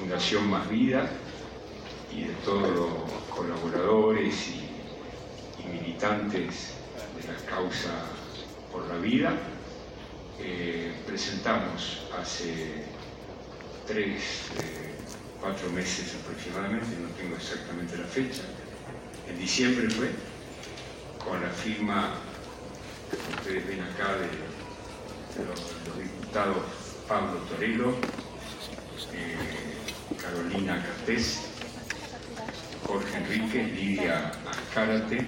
Fundación Más Vida y de todos los colaboradores y militantes de la causa por la vida. Presentamos hace 4 meses aproximadamente, no tengo exactamente la fecha, en diciembre fue, con la firma que ustedes ven acá de los diputados Pablo Torello, Carolina Cartés, Jorge Enrique, Lidia Azcárate,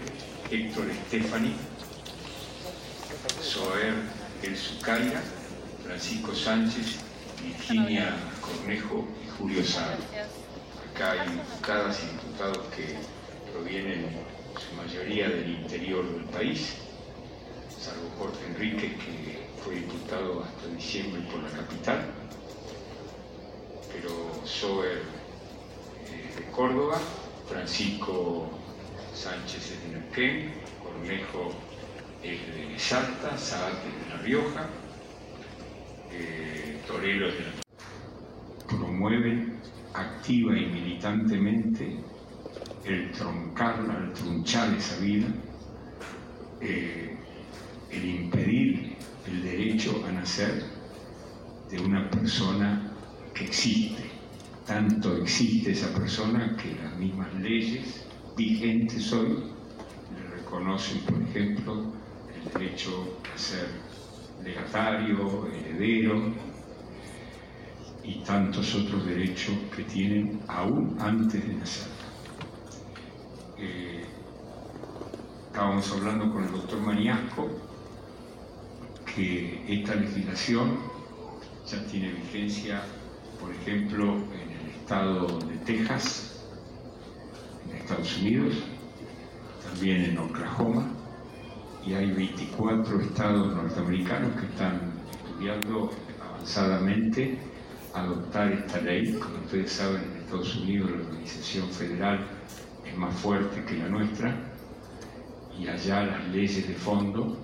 Héctor Estefani, Zoer El Zucaira, Francisco Sánchez, Virginia Cornejo y Julio Sá. Acá hay diputadas y diputados que provienen en su mayoría del interior del país, salvo Jorge Enrique, que fue diputado hasta diciembre por la capital, pero Zoer de Córdoba, Francisco Sánchez es de Neuquén, Cornejo es de Salta, Saad es de La Rioja, Torello es de La... Promueven activa y militantemente el trunchar esa vida, el impedir el derecho a nacer de una persona que existe. Tanto existe esa persona que las mismas leyes vigentes hoy le reconocen, por ejemplo, el derecho a ser legatario, heredero y tantos otros derechos que tienen aún antes de nacer. Estábamos hablando con el doctor Maniasco que esta legislación ya tiene vigencia, por ejemplo, en el estado de Texas, en Estados Unidos, también en Oklahoma, y hay 24 estados norteamericanos que están estudiando avanzadamente adoptar esta ley. Como ustedes saben, en Estados Unidos la organización federal es más fuerte que la nuestra, y allá las leyes de fondo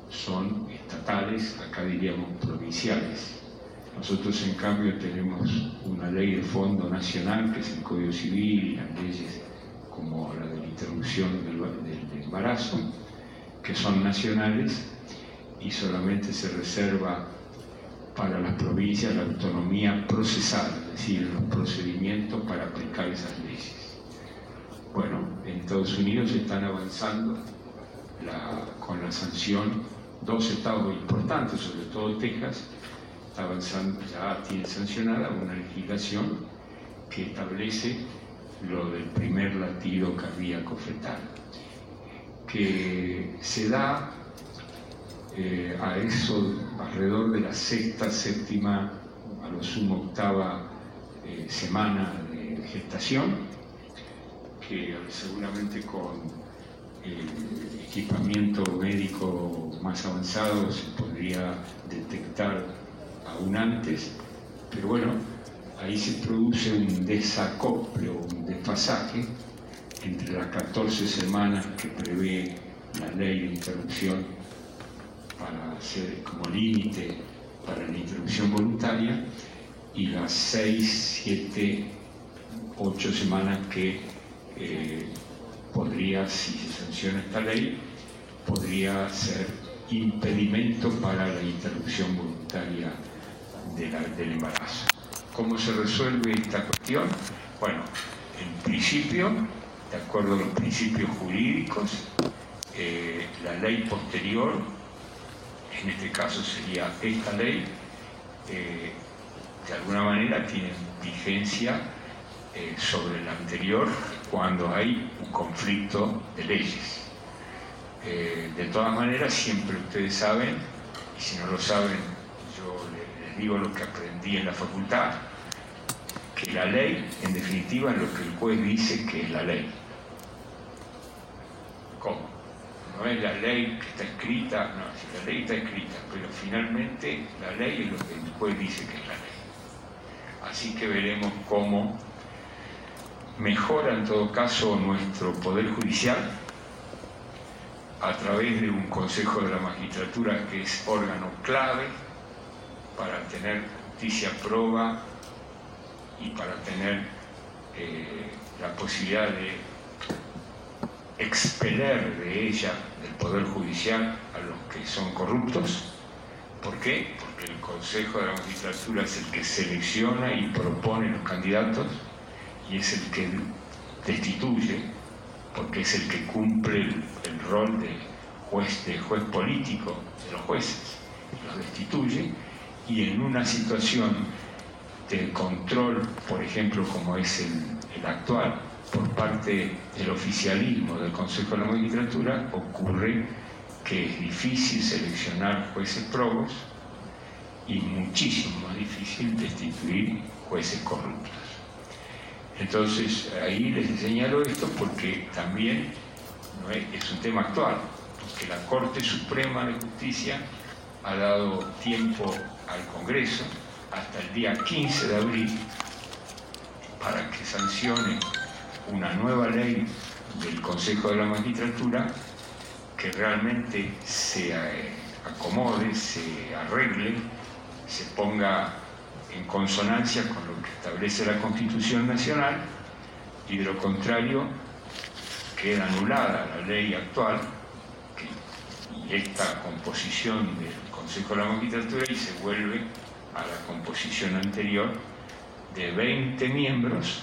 son estatales, acá diríamos provinciales. Nosotros, en cambio, tenemos una ley de fondo nacional, que es el Código Civil, y las leyes como la de la interrupción del embarazo, que son nacionales, y solamente se reserva para las provincias la autonomía procesal, es decir, los procedimientos para aplicar esas leyes. Bueno, en Estados Unidos están avanzando con la sanción, 2 estados importantes, sobre todo Texas, está avanzando, ya tiene sancionada una legislación que establece lo del primer latido cardíaco fetal, que se da a eso alrededor de la 6ª, 7ª, a lo sumo 8ª semana de gestación, que seguramente con equipamiento médico más avanzado se podría detectar aún antes, pero bueno, ahí se produce un desacople o un desfasaje entre las 14 semanas que prevé la ley de interrupción para ser como límite para la interrupción voluntaria y las 6, 7, 8 semanas que podría, si se sanciona esta ley, podría ser impedimento para la interrupción voluntaria del embarazo. ¿Cómo se resuelve esta cuestión? Bueno, en principio, de acuerdo a los principios jurídicos, la ley posterior, en este caso sería esta ley, de alguna manera tiene vigencia sobre la anterior cuando hay un conflicto de leyes. De todas maneras, siempre ustedes saben, y si no lo saben, yo les digo lo que aprendí en la facultad, que la ley, en definitiva, es lo que el juez dice que es la ley. ¿Cómo? No es la ley que está escrita, no, si la ley está escrita, pero finalmente la ley es lo que el juez dice que es la ley. Así que veremos cómo mejora en todo caso nuestro Poder Judicial a través de un Consejo de la Magistratura que es órgano clave para tener justicia proba y para tener la posibilidad de expeler de ella, del Poder Judicial, a los que son corruptos. ¿Por qué? Porque el Consejo de la Magistratura es el que selecciona y propone los candidatos y es el que destituye, porque es el que cumple el rol de juez político de los jueces, los destituye, y en una situación de control, por ejemplo, como es el actual, por parte del oficialismo del Consejo de la Magistratura, ocurre que es difícil seleccionar jueces probos y muchísimo más difícil destituir jueces corruptos. Entonces, ahí les señalo esto porque también es un tema actual, porque la Corte Suprema de Justicia ha dado tiempo al Congreso hasta el día 15 de abril para que sancione una nueva ley del Consejo de la Magistratura que realmente se acomode, se arregle, se ponga en consonancia con lo que establece la Constitución Nacional, y de lo contrario queda anulada la ley actual y esta composición del Consejo de la Magistratura y se vuelve a la composición anterior de 20 miembros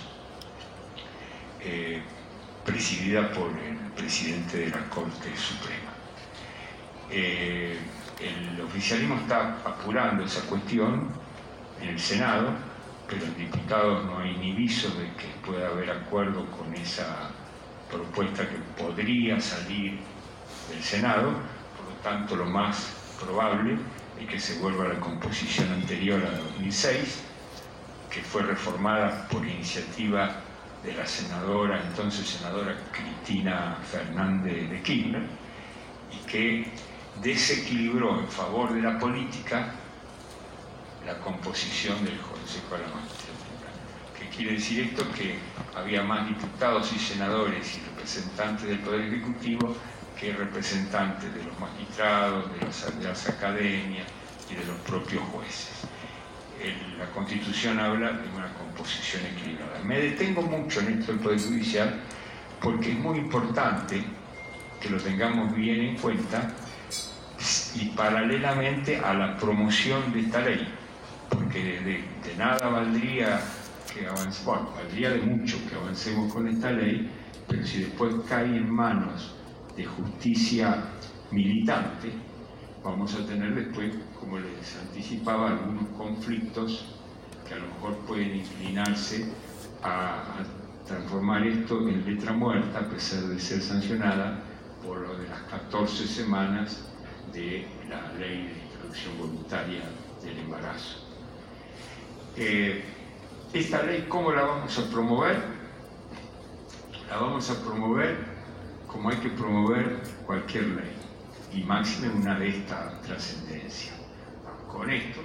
presidida por el presidente de la Corte Suprema. El oficialismo está apurando esa cuestión en el Senado, pero en diputados no hay ni viso de que pueda haber acuerdo con esa propuesta que podría salir del Senado. Por lo tanto, lo más probable es que se vuelva a la composición anterior a 2006, que fue reformada por iniciativa de la entonces senadora Cristina Fernández de Kirchner, y que desequilibró en favor de la política la composición del Consejo de la Magistratura. ¿Qué quiere decir esto? Que había más diputados y senadores y representantes del Poder Ejecutivo que representantes de los magistrados, de las academias y de los propios jueces. La Constitución habla de una composición equilibrada. Me detengo mucho en esto del Poder Judicial porque es muy importante que lo tengamos bien en cuenta y paralelamente a la promoción de esta ley, porque de nada valdría que avancemos, bueno, valdría de mucho que avancemos con esta ley, pero si después cae en manos de justicia militante, vamos a tener después, como les anticipaba, algunos conflictos que a lo mejor pueden inclinarse a transformar esto en letra muerta, a pesar de ser sancionada por lo de las 14 semanas de la ley de interrupción voluntaria del embarazo. Esta ley, ¿cómo la vamos a promover? La vamos a promover como hay que promover cualquier ley, y máxime una de esta trascendencia. Con esto,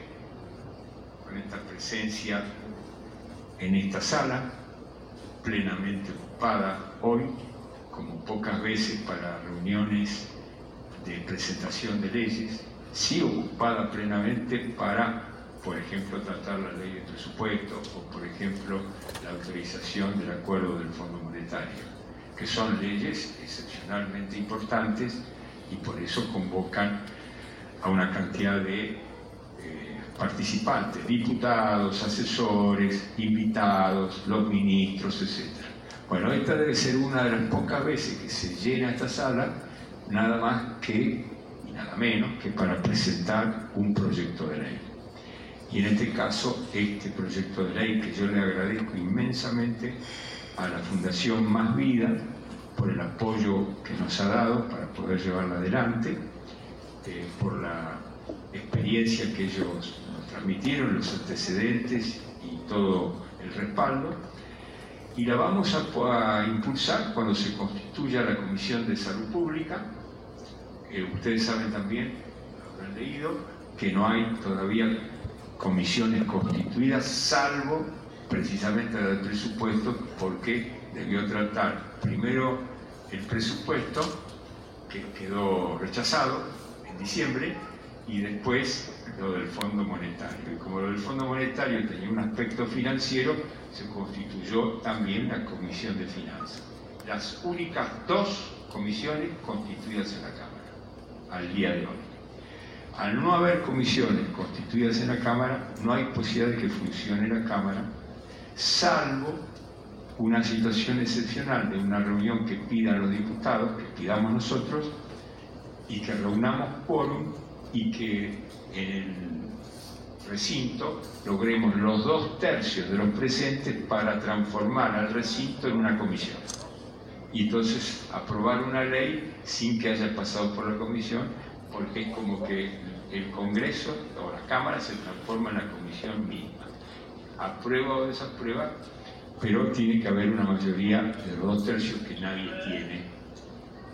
con esta presencia en esta sala, plenamente ocupada hoy, como pocas veces para reuniones de presentación de leyes, sí ocupada plenamente para, por ejemplo, tratar la ley de presupuesto o, por ejemplo, la autorización del acuerdo del Fondo Monetario, que son leyes excepcionalmente importantes y por eso convocan a una cantidad de participantes, diputados, asesores, invitados, los ministros, etc. Bueno, esta debe ser una de las pocas veces que se llena esta sala, nada más que y nada menos que para presentar un proyecto de ley. Y en este caso, este proyecto de ley, que yo le agradezco inmensamente a la Fundación Más Vida por el apoyo que nos ha dado para poder llevarla adelante, por la experiencia que ellos nos transmitieron, los antecedentes y todo el respaldo, y la vamos a impulsar cuando se constituya la Comisión de Salud Pública. Ustedes saben también, lo habrán leído, que no hay todavía comisiones constituidas, salvo precisamente la del presupuesto, porque debió tratar primero el presupuesto, que quedó rechazado en diciembre, y después lo del Fondo Monetario. Y como lo del Fondo Monetario tenía un aspecto financiero, se constituyó también la Comisión de Finanzas. Las únicas dos comisiones constituidas en la Cámara, al día de hoy. Al no haber comisiones constituidas en la Cámara, no hay posibilidad de que funcione la Cámara, salvo una situación excepcional de una reunión que pidan los diputados, que pidamos nosotros, y que reunamos quórum y que en el recinto logremos los 2/3 de los presentes para transformar al recinto en una comisión. Y entonces aprobar una ley sin que haya pasado por la comisión, porque es como que el Congreso o la Cámara se transforma en la comisión misma. Aprueba o desaprueba, pero tiene que haber una mayoría de los 2/3 que nadie tiene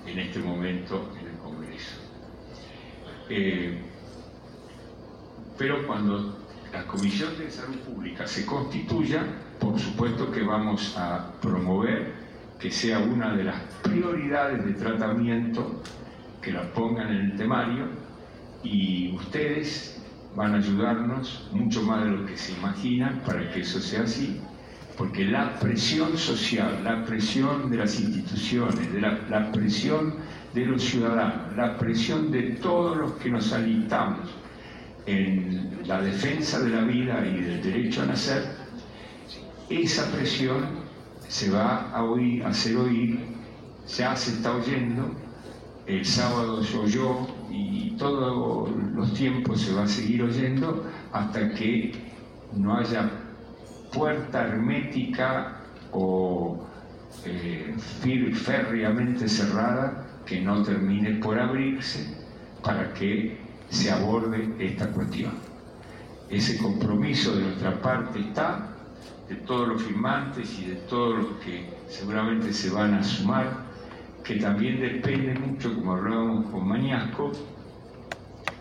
en este momento en el Congreso. Pero cuando la Comisión de Salud Pública se constituya, por supuesto que vamos a promover que sea una de las prioridades de tratamiento, que la pongan en el temario, y ustedes van a ayudarnos mucho más de lo que se imaginan para que eso sea así, porque la presión social, la presión de las instituciones, la presión de los ciudadanos, la presión de todos los que nos alistamos en la defensa de la vida y del derecho a nacer, esa presión se va a hacer oír, ya se está oyendo, el sábado se oyó y todos los tiempos se va a seguir oyendo hasta que no haya puerta hermética o férreamente cerrada que no termine por abrirse para que se aborde esta cuestión. Ese compromiso de nuestra parte está, de todos los firmantes y de todos los que seguramente se van a sumar, que también depende mucho, como hablábamos con Mañasco,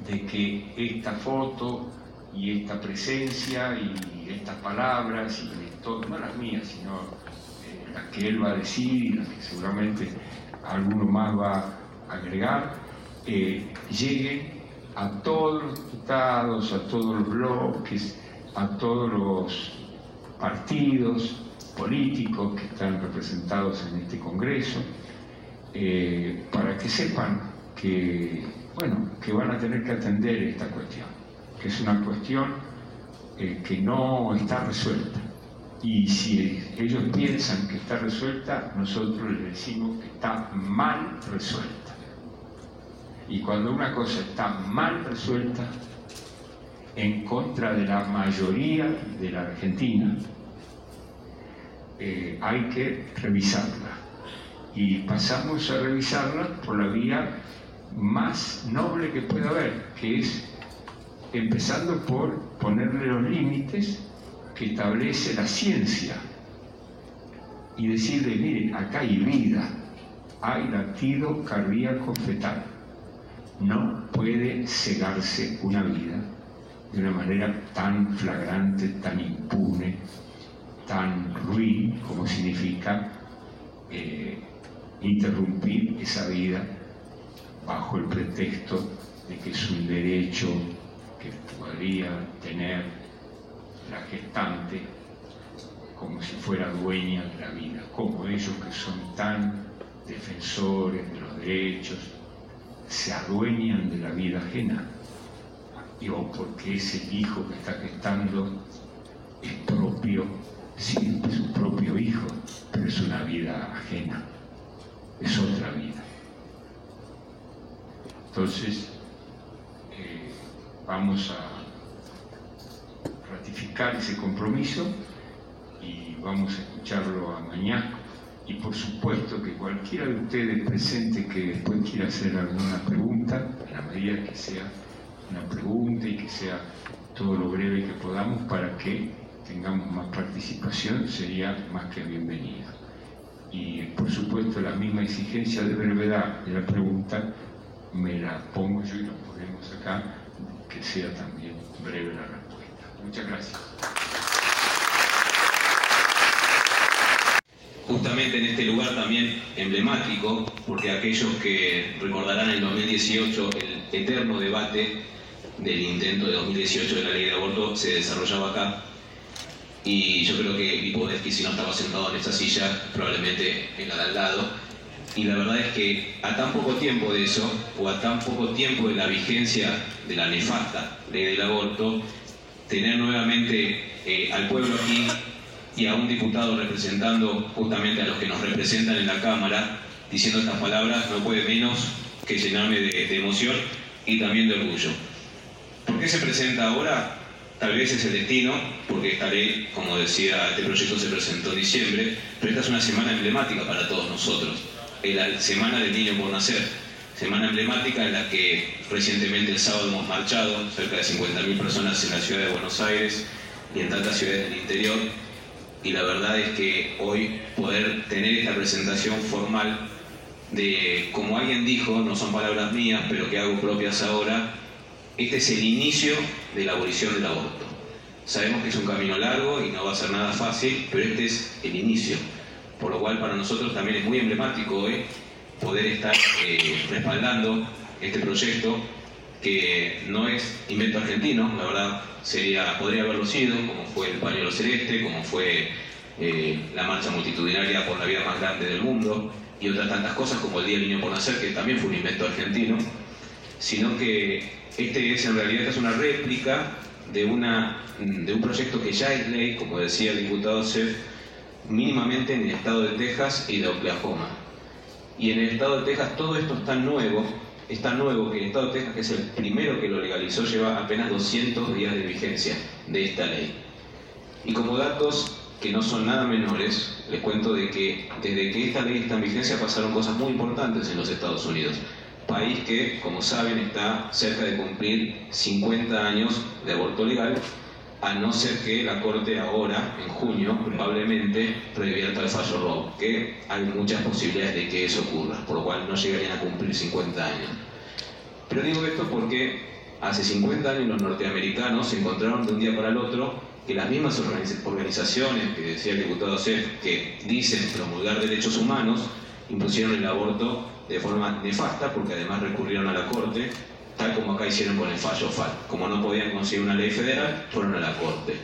de que esta foto y esta presencia y estas palabras, y no las mías, sino las que él va a decir y las que seguramente alguno más va a agregar, lleguen a todos los diputados, a todos los bloques, a todos los partidos políticos que están representados en este Congreso, para que sepan que, bueno, que van a tener que atender esta cuestión, que es una cuestión que no está resuelta. Y si ellos piensan que está resuelta, nosotros les decimos que está mal resuelta. Y cuando una cosa está mal resuelta, en contra de la mayoría de la Argentina, hay que revisarla. Y pasamos a revisarla por la vía más noble que pueda haber, que es empezando por ponerle los límites que establece la ciencia y decirle, miren, acá hay vida, hay latido cardíaco fetal, no puede cegarse una vida de una manera tan flagrante, tan impune, tan ruin como significa interrumpir esa vida bajo el pretexto de que es un derecho que podría tener la gestante como si fuera dueña de la vida, como ellos que son tan defensores de los derechos se adueñan de la vida ajena, o porque ese hijo que está gestando es propio, sí, es su propio hijo, pero es una vida ajena, es otra vida. Entonces, vamos a ratificar ese compromiso y vamos a escucharlo a Mañasco. Y por supuesto que cualquiera de ustedes presente que después quiera hacer alguna pregunta, en la medida que sea una pregunta y que sea todo lo breve que podamos para que tengamos más participación, sería más que bienvenida. Y por supuesto la misma exigencia de brevedad de la pregunta me la pongo yo y la ponemos acá, que sea también breve la respuesta. Muchas gracias. Justamente en este lugar también emblemático, porque aquellos que recordarán en 2018 el eterno debate del intento de 2018 de la ley de aborto se desarrollaba acá. Y yo creo que Lipovetsky, si no estaba sentado en esa silla, probablemente en la de al lado. Y la verdad es que a tan poco tiempo de eso, o a tan poco tiempo de la vigencia de la nefasta ley del aborto, tener nuevamente al pueblo aquí y a un diputado representando justamente a los que nos representan en la Cámara, diciendo estas palabras, no puede menos que llenarme de emoción y también de orgullo. ¿Por qué se presenta ahora? Tal vez es el destino, porque esta ley, como decía, este proyecto se presentó en diciembre, pero esta es una semana emblemática para todos nosotros. Es la Semana del Niño por Nacer, semana emblemática en la que recientemente el sábado hemos marchado, cerca de 50.000 personas en la ciudad de Buenos Aires y en tantas ciudades del interior, y la verdad es que hoy poder tener esta presentación formal de, como alguien dijo, no son palabras mías, pero que hago propias ahora, este es el inicio de la abolición del aborto. Sabemos que es un camino largo y no va a ser nada fácil, pero este es el inicio. Por lo cual para nosotros también es muy emblemático hoy poder estar respaldando este proyecto que no es invento argentino, la verdad podría haberlo sido, como fue el pañuelo celeste, como fue la marcha multitudinaria por la vida más grande del mundo y otras tantas cosas como el Día del Niño por Nacer, que también fue un invento argentino, sino que en realidad es una réplica de un proyecto que ya es ley, como decía el diputado Seff, mínimamente en el estado de Texas y de Oklahoma. Y en el estado de Texas todo esto es tan nuevo que el estado de Texas, que es el primero que lo legalizó, lleva apenas 200 días de vigencia de esta ley. Y como datos que no son nada menores, les cuento de que desde que esta ley está en vigencia pasaron cosas muy importantes en los Estados Unidos. País que, como saben, está cerca de cumplir 50 años de aborto legal, a no ser que la Corte ahora, en junio, probablemente revierta el fallo Roe, que hay muchas posibilidades de que eso ocurra, por lo cual no llegarían a cumplir 50 años. Pero digo esto porque hace 50 años los norteamericanos se encontraron de un día para el otro que las mismas organizaciones que decía el diputado Seff, que dicen promulgar derechos humanos, impusieron el aborto de forma nefasta, porque además recurrieron a la Corte, tal como acá hicieron con el fallo FAL. Como no podían conseguir una ley federal, fueron a la Corte.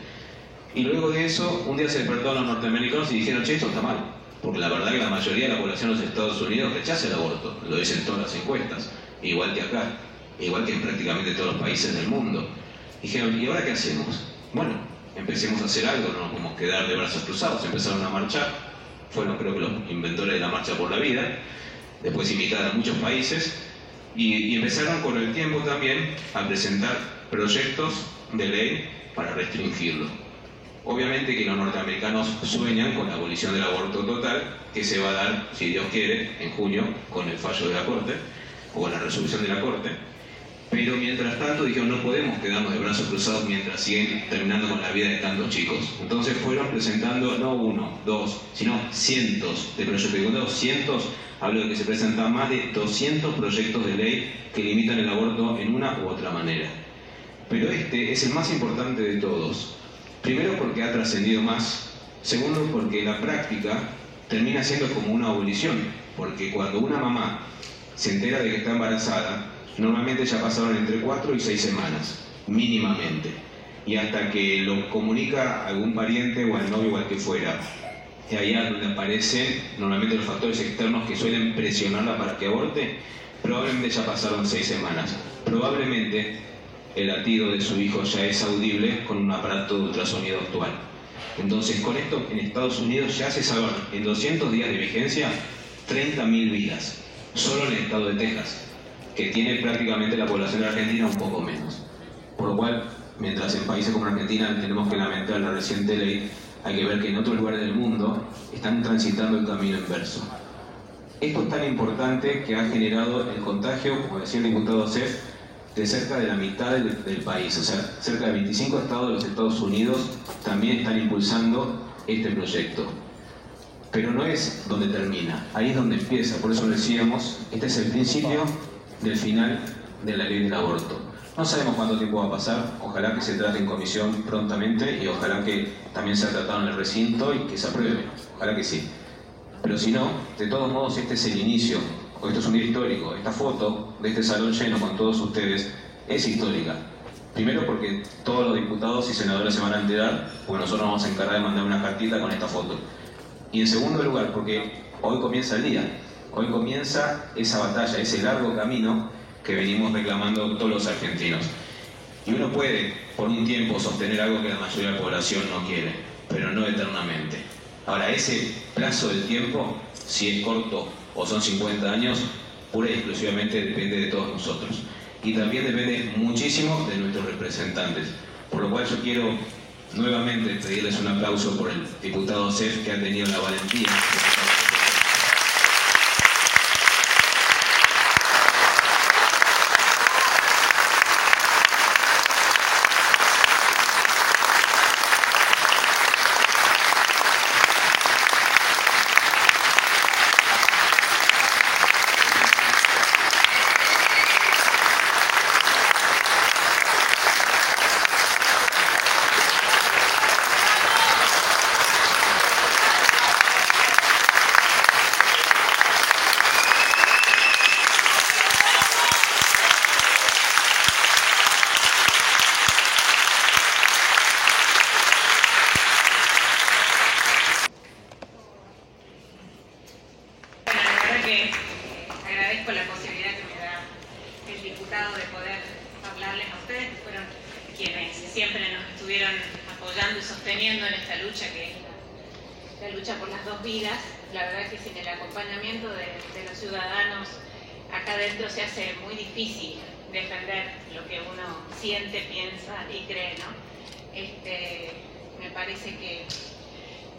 Y luego de eso, un día se despertaron los norteamericanos y dijeron, che, esto está mal, porque la verdad que la mayoría de la población de los Estados Unidos rechaza el aborto, lo dicen todas las encuestas, igual que acá, igual que en prácticamente todos los países del mundo. Dijeron, ¿y ahora qué hacemos? Bueno, empecemos a hacer algo, no nos podemos quedar de brazos cruzados. Empezaron a marchar, fueron creo que los inventores de la Marcha por la Vida, después invitaron a muchos países, y empezaron con el tiempo también a presentar proyectos de ley para restringirlo. Obviamente que los norteamericanos sueñan con la abolición del aborto total, que se va a dar, si Dios quiere, en junio, con el fallo de la Corte, o con la resolución de la Corte. Pero mientras tanto dijeron, no podemos quedarnos de brazos cruzados mientras siguen terminando con la vida de tantos chicos. Entonces fueron presentando no uno, dos, sino cientos de proyectos. Y cuando cientos, hablo de que se presentan más de 200 proyectos de ley que limitan el aborto en una u otra manera. Pero este es el más importante de todos. Primero porque ha trascendido más. Segundo porque la práctica termina siendo como una abolición. Porque cuando una mamá se entera de que está embarazada, normalmente ya pasaron entre 4 y 6 semanas, mínimamente. Y hasta que lo comunica a algún pariente o al novio o al que fuera. Y ahí es donde aparecen normalmente los factores externos que suelen presionarla para que aborte. Probablemente ya pasaron 6 semanas. Probablemente el latido de su hijo ya es audible con un aparato de ultrasonido actual. Entonces, con esto en Estados Unidos ya se salvan en 200 días de vigencia 30.000 vidas, solo en el estado de Texas, que tiene prácticamente la población de Argentina un poco menos. Por lo cual, mientras en países como Argentina tenemos que lamentar la reciente ley, hay que ver que en otros lugares del mundo están transitando el camino inverso. Esto es tan importante que ha generado el contagio, como decía el diputado Seff, de cerca de la mitad del país. O sea, cerca de 25 estados de los Estados Unidos también están impulsando este proyecto. Pero no es donde termina, ahí es donde empieza. Por eso decíamos, este es el principio del final de la ley del aborto. No sabemos cuánto tiempo va a pasar, ojalá que se trate en comisión prontamente y ojalá que también sea tratado en el recinto y que se apruebe, ojalá que sí. Pero si no, de todos modos este es el inicio, o esto es un día histórico. Esta foto de este salón lleno con todos ustedes es histórica, Primero porque todos los diputados y senadores se van a enterar, porque nosotros nos vamos a encargar de mandar una cartita con esta foto. Y en segundo lugar, porque hoy comienza el día, hoy comienza esa batalla, ese largo camino que venimos reclamando todos los argentinos. Y uno puede, por un tiempo, sostener algo que la mayoría de la población no quiere, pero no eternamente. Ahora, ese plazo del tiempo, si es corto o son 50 años, pura y exclusivamente depende de todos nosotros. Y también depende muchísimo de nuestros representantes. Por lo cual yo quiero nuevamente pedirles un aplauso por el diputado Sef, que ha tenido la valentía. Agradezco la posibilidad que me da el diputado de poder hablarles a ustedes, que fueron quienes siempre nos estuvieron apoyando y sosteniendo en esta lucha, que es la lucha por las dos vidas. La verdad que sin el acompañamiento de los ciudadanos acá adentro se hace muy difícil defender lo que uno siente, piensa y cree, ¿no? Me parece que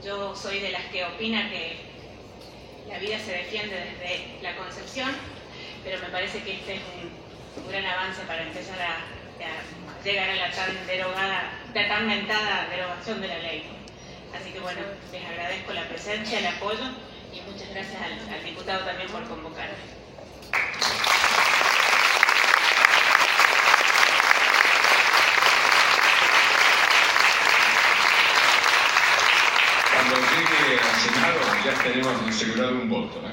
yo soy de las que opina que la vida se defiende desde la concepción, pero me parece que este es un gran avance para empezar a llegar a la tan mentada derogación de la ley. Así que bueno, les agradezco la presencia, el apoyo y muchas gracias al diputado también por convocarme. Cuando llegue al Senado ya tenemos asegurado un voto, ¿eh?